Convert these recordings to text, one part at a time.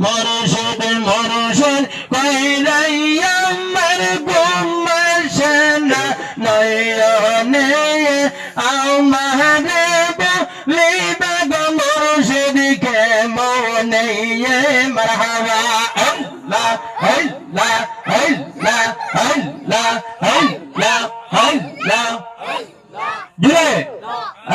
মুর্শিদ মুর্শিদ কইরাই আমার ঘুমাসে না নয়নে আমার বলিবা গো মুর্শিদ কে মনে মারহাবা আল্লাহ আল্লাহ আল্লাহ আল্লাহ আল্লাহ আল্লাহ জুড়ে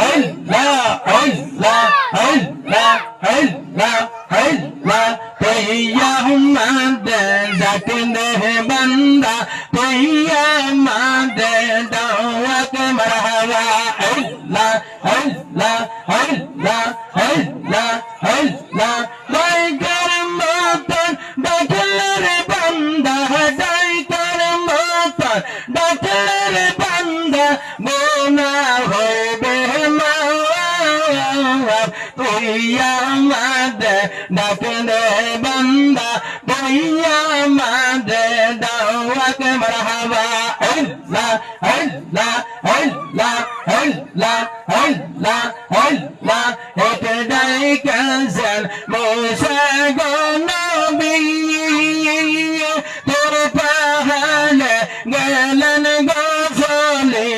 আল্লাহ আল্লাহ আল্লাহ আল্লাহ আল্লাহ তৈয়া মাদে ডাকনে বান্দা তৈয়া মাদে দাওয়াত মারহাবা আল্লাহ আল্লাহ আল্লাহ আল্লাহ আল্লাহ ডাইকার মতন ডাকলের বান্দা ডাইকার মতন ডাকলের বান্দা গোনা হইবে মাওয়াব তৈয়া মাদে ডাকলে বান্দা তৈয়া মাদে দাওয়াত মারহাবা আল্লাহ আল্লাহ আল্লাহ আল্লাহ আল্লাহ আল্লাহ এতে ডাইকাছেন মুসা গো নবী তোর পাহাড়ে গেলেন গো ফলি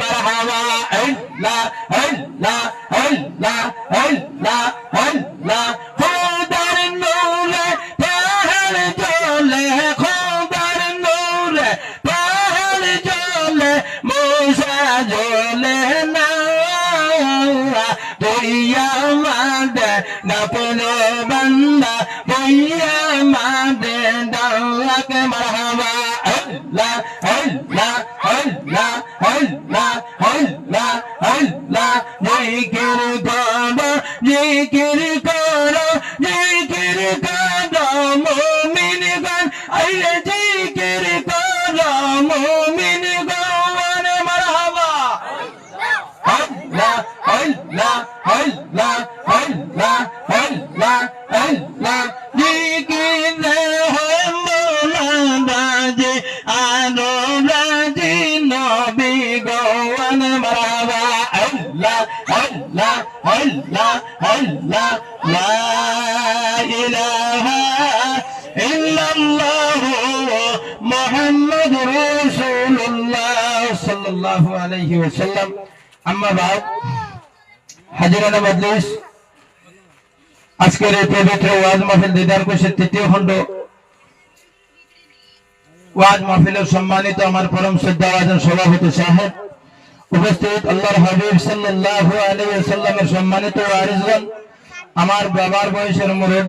মারহাবা আল্লাহ আল্লাহ আল্লাহ আল্লাহ আল্লাহ খোদার নূরে পাহাড় জ্বলে খোদার নূরে পাহাড় জ্বলে মুসা জ্বলে না তৈয়া মাদে ডাকলে বান্দা তৈয়া মাদে দাওয়াত মারহাবা আল্লাহ আল্লাহ আল্লাহ আল্লাহ আল্লাহ আল্লাহ জিকির করো জিকির করো জিকির করো মুমিন গণ আইরে জিকির করো মুমিন গণ মারহাবা আল্লাহ আল্লাহ আল্লাহ আল্লাহ আল্লাহ আল্লাহ জিকির হয় মোলাবাজে আলো রাজি নবী গওয়ান মারহাবা আল্লাহ আল্লাহ আল্লাহ আল্লাহ লা ইলাহা ইল্লাল্লাহ মুহাম্মাদুর রাসূলুল্লাহ সাল্লাল্লাহু আলাইহি ওয়াসাল্লাম আম্মা বাদ হাজিরান মজলিস আজকের এই পবিত্র ওয়াজ মাহফিল দিদার কোষের তৃতীয় খণ্ড ওয়াজ মাহফিলের সম্মানিত আমার পরম শ্রদ্ধা ওয়াজের সভাপতি সাহেব উপস্থিত আল্লাহর হাবিব সাল্লাল্লাহু আলাইহি ওয়াসাল্লামের সম্মানিত ওয়ারিসগণ আমার বাবার বয়সের মুরব্বি